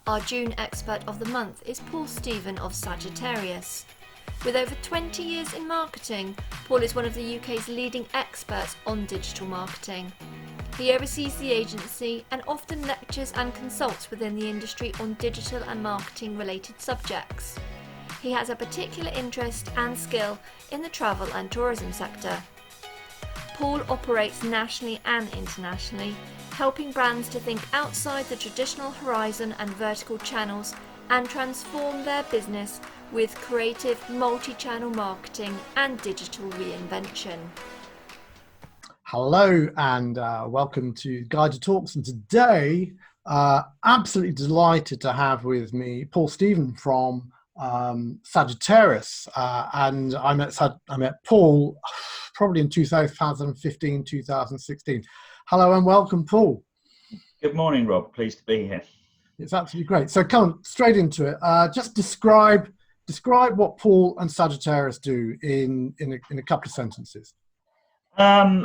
Our June Expert of the Month is Paul Stephen of Sagittarius. With over 20 years in marketing, Paul is one of the UK's leading experts on digital marketing. He oversees the agency and often lectures and consults within the industry on digital and marketing related subjects. He has a particular interest and skill in the travel and tourism sector. Paul operates nationally and internationally, helping brands to think outside the traditional horizon and vertical channels and transform their business with creative multi-channel marketing and digital reinvention. Hello and welcome to GYDA Talks, and today absolutely delighted to have with me Paul Stephen from Sagittarius, and I met Paul probably in 2015, 2016. Hello and welcome, Paul. Good morning, Rob. Pleased to be here. It's absolutely great. So come on, straight into it. Just describe what Paul and Sagittarius do in a couple of sentences. I'm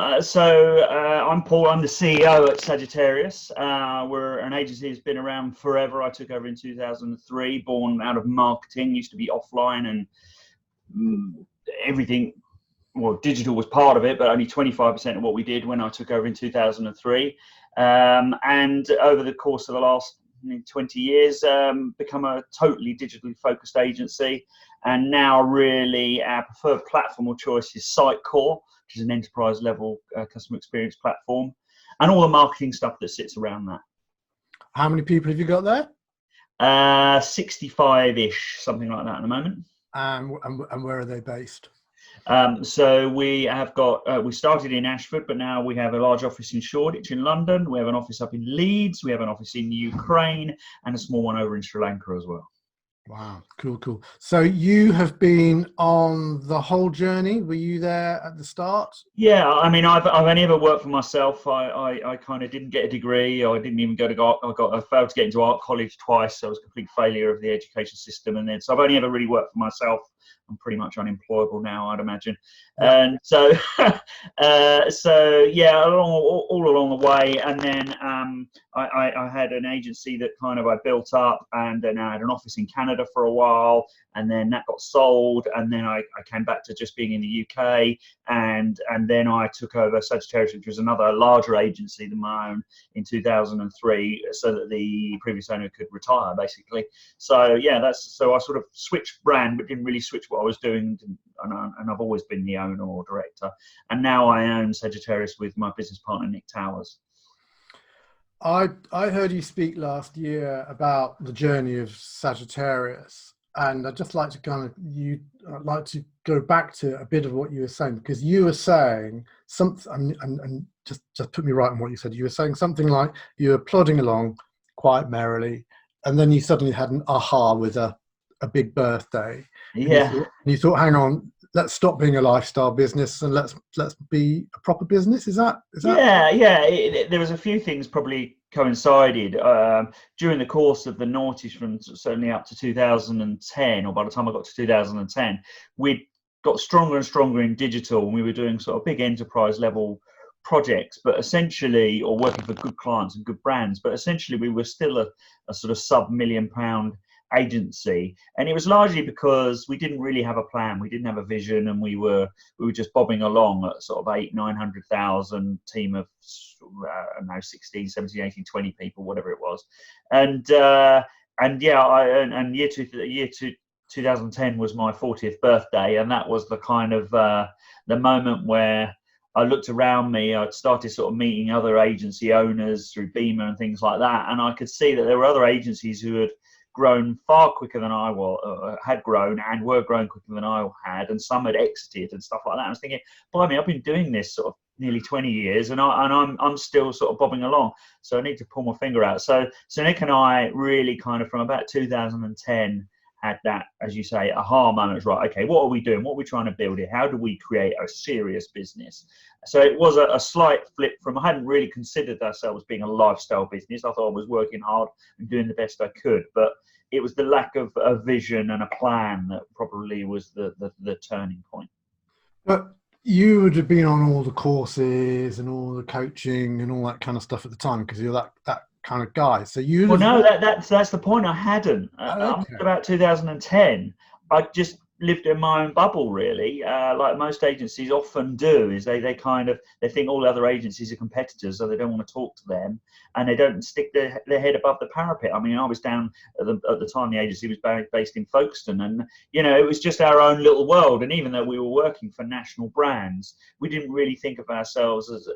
Paul. I'm the CEO at Sagittarius. We're an agency that's been around forever. I took over in 2003, born out of marketing. Used to be offline and everything. Well, digital was part of it, but only 25% of what we did when I took over in 2003. And over the course of the last 20 years, become a totally digitally focused agency. And now really our preferred platform of choice is Sitecore, which is an enterprise level customer experience platform, and all the marketing stuff that sits around that. How many people have you got there? 65-ish, something like that at the moment. And where are they based? So we have got, we started in Ashford, but now we have a large office in Shoreditch in London. We have an office up in Leeds. We have an office in Ukraine and a small one over in Sri Lanka as well. Wow, cool. So you have been on the whole journey. Were you there at the start? Yeah, I mean, I've only ever worked for myself. I kind of didn't get a degree. I didn't even go to art. I failed to get into art college twice. So I was a complete failure of the education system. And then, so I've only ever really worked for myself. I'm pretty much unemployable now, I'd imagine. Yeah. And so, yeah, all along the way. And then I had an agency that kind of I built up, and then I had an office in Canada for a while, and then that got sold. And then I came back to just being in the UK, and then I took over Sagittarius, which was another larger agency than my own, in 2003, so that the previous owner could retire, basically. So yeah, so I sort of switched brand, but didn't really switch what I was doing, and I've always been the owner or director, and now I own Sagittarius with my business partner Nick Towers. I heard you speak last year about the journey of Sagittarius, and I'd just like to I'd like to go back to a bit of what you were saying, because you were saying something, and just put me right on what you said. You were saying something like you were plodding along quite merrily, and then you suddenly had an aha with a big birthday. Yeah. And you thought, hang on, let's stop being a lifestyle business and let's be a proper business. Is that? Yeah. There was a few things probably coincided during the course of the noughties, from certainly up to 2010, or by the time I got to 2010, we got stronger and stronger in digital, and we were doing sort of big enterprise level projects, but essentially, or working for good clients and good brands, but essentially we were still a sort of sub-£1 million agency, and it was largely because we didn't really have a plan, we didn't have a vision, and we were just bobbing along at sort of 800,000-900,000 team of 16, 17, 18, 20 people, whatever it was, and year 2010 was my 40th birthday, and that was the kind of the moment where I looked around me. I'd started sort of meeting other agency owners through Beamer and things like that, and I could see that there were other agencies who had grown far quicker than I had grown, and were growing quicker than I had, and some had exited and stuff like that. I was thinking, blimey, I've been doing this sort of nearly 20 years, and I'm still sort of bobbing along. So I need to pull my finger out. So Nick and I really kind of from about 2010 had that, as you say, aha moment. Right, okay, what are we doing? What are we trying to build here? How do we create a serious business? So it was a slight flip from, I hadn't really considered ourselves being a lifestyle business. I thought I was working hard and doing the best I could, but it was the lack of a vision and a plan that probably was the turning point. But you would have been on all the courses and all the coaching and all that kind of stuff at the time, because you're that kind of guy. So you. Well, no, that's the point. I hadn't. Up Okay. to about 2010, I just lived in my own bubble, really. Like most agencies often do, is they think all other agencies are competitors, so they don't want to talk to them, and they don't stick their head above the parapet. I mean, I was down at the time the agency was based in Folkestone, and it was just our own little world. And even though we were working for national brands, we didn't really think of ourselves as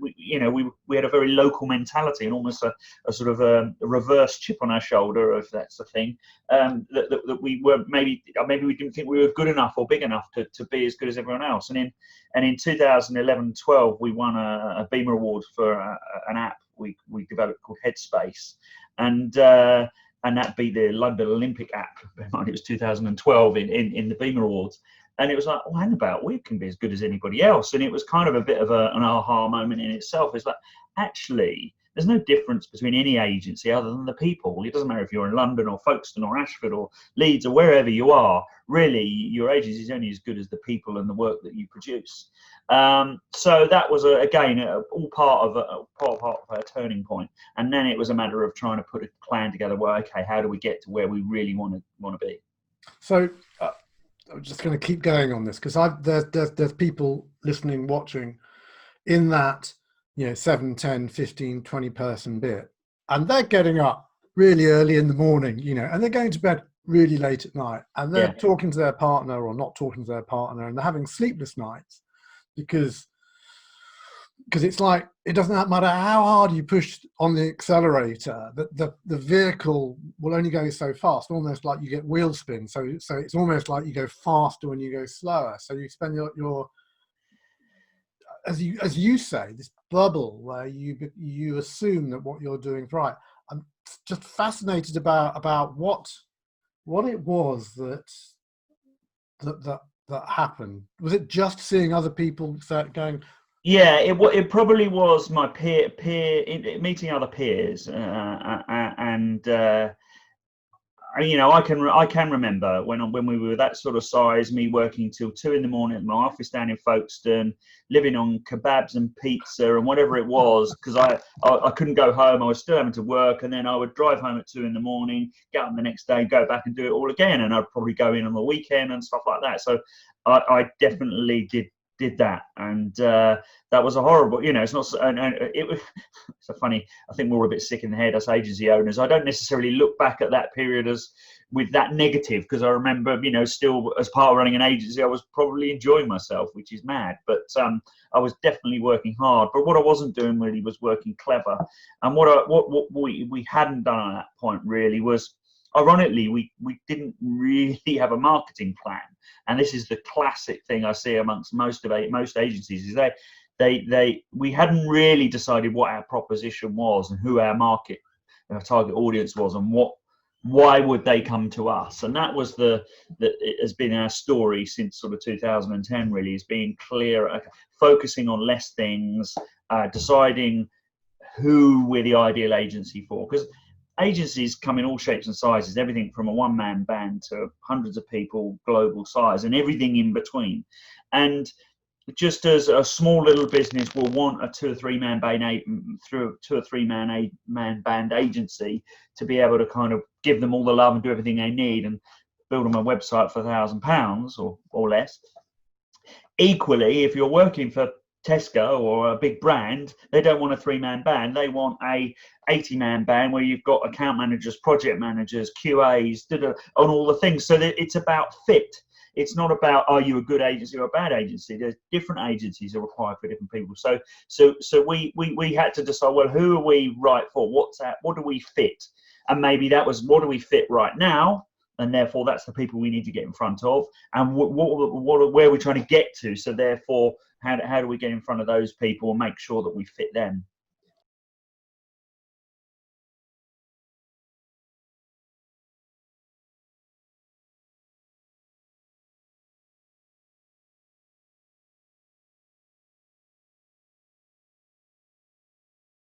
we had a very local mentality and almost a sort of a reverse chip on our shoulder, if that's the thing. That we were maybe we didn't think we were good enough or big enough to be as good as everyone else. And in 2011-12, we won a Beamer Award for an app we developed called Headspace, and that beat the London Olympic app. It was 2012 in the Beamer Awards. And it was like, oh, hang about, we can be as good as anybody else. And it was kind of a bit of an aha moment in itself. It's like, actually, there's no difference between any agency other than the people. It doesn't matter if you're in London or Folkestone or Ashford or Leeds or wherever you are. Really, your agency is only as good as the people and the work that you produce. So that was, all part of a turning point. And then it was a matter of trying to put a plan together. Well, okay, how do we get to where we really want to be? So I'm just going to keep going on this because there's people listening, watching in that 7, 10, 15, 20 person bit, and they're getting up really early in the morning, and they're going to bed really late at night, and they're talking to their partner or not talking to their partner, and they're having sleepless nights because it's like, it doesn't matter how hard you push on the accelerator, the vehicle will only go so fast, almost like you get wheel spin. So it's almost like you go faster when you go slower. So you spend your as you say, this bubble where you assume that what you're doing is right. I'm just fascinated about what it was that happened. Was it just seeing other people going? Yeah, it probably was my peer meeting other peers, and I can remember when we were that sort of size, me working till 2 a.m. at my office down in Folkestone, living on kebabs and pizza and whatever it was, because I couldn't go home. I was still having to work, and then I would drive home at 2 a.m, get up the next day, go back and do it all again, and I'd probably go in on the weekend and stuff like that. So I definitely did that, and that was a horrible, it's not, and it was so funny. I think we're all a bit sick in the head as agency owners. I don't necessarily look back at that period as with that negative, because I remember, still as part of running an agency, I was probably enjoying myself, which is mad, but I was definitely working hard. But what I wasn't doing really was working clever, and what we hadn't done at that point really was, ironically, we didn't really have a marketing plan. And this is the classic thing I see amongst most agencies, is we hadn't really decided what our proposition was and who our target audience was, and why would they come to us. And that was it has been our story since sort of 2010, really, is being clear, focusing on less things, deciding who we're the ideal agency for. Because agencies come in all shapes and sizes, everything from a one-man band to hundreds of people, global size, and everything in between. And just as a small little business will want a 2 or 3 man band agency to be able to kind of give them all the love and do everything they need and build them a website for £1,000 or less. Equally, if you're working for Tesco or a big brand, they don't want a 3-man band. They want a 80-man band where you've got account managers, project managers, QAs, on all the things. So that it's about fit. It's not about, are you a good agency or a bad agency? There's different agencies are required for different people. So we had to decide, well, who are we right for? What do we fit? And maybe that was, what do we fit right now? And therefore, that's the people we need to get in front of. And where are we trying to get to? So therefore, how do we get in front of those people and make sure that we fit them?